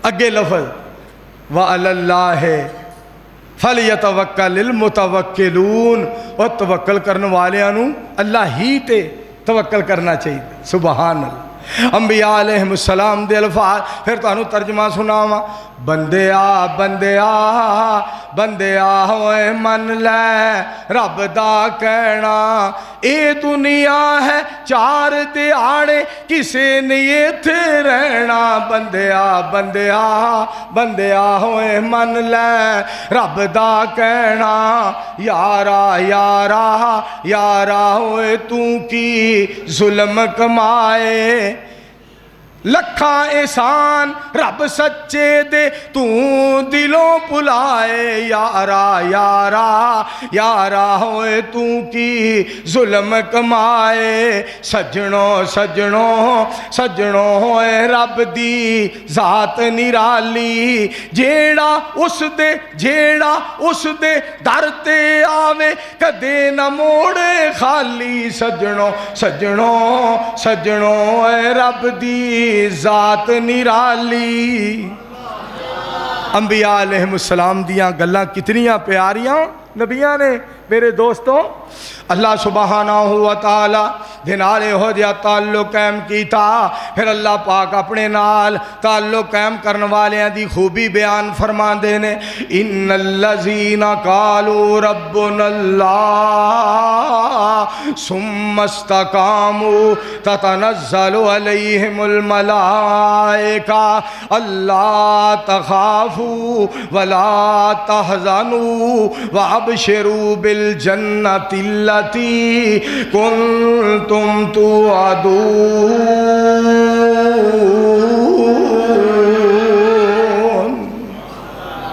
اگے لفظ وَعَلَى اللَّهِ فَلْيَتَوَكَّلِ الْمُتَوَكِّلُونَ، اور توکل کرنے والیاں نو اللہ ہی تے توکل کرنا چاہیے۔ سبحان اللہ۔ انبیاء علیہ السلام دے الفاظ پھر تانوں ترجمہ سناواں۔ بندیا بندیا بندیا ہوئے من لے رب دا کہنا، اے دنیا ہے چار دیاڑے کسے نہیں ایتھے رہنا۔ بندیا بندیا بندیا ہوئے من لے رب دا کہنا، یارا یارا یارا ہوئے تو کی ظلم کمائے، لکھاں احسان رب سچے دے تو دلوں بلائے، یارا یارا یارا ہوئے تو کی ظلم کمائے، سجنوں سجنوں سجنوں ہوئے رب دی ذات نرالی، جیڑا اس دے در تے آوے کدے نہ موڑے خالی، سجنوں سجنوں سجنوں ہوئے رب دی ذات نرالی۔ انبیاء علیہ السلام دیاں گلاں کتنیاں پیاریاں نبیاں نے میرے دوستوں۔ اللہ سبحانہ و تعالی دے نال ہو جا تعلق قائم کیتا، پھر اللہ پاک اپنے نال تعلق قائم کرنے والیاں دی خوبی بیان فرما دینے۔ ان الذین قالوا ربنا اللہ ثم استقاموا تتنزل علیہم الملائکہ اللہ تخافوا ولا تحزنوا وابشروا بالجنۃ التي كنتم توعدون۔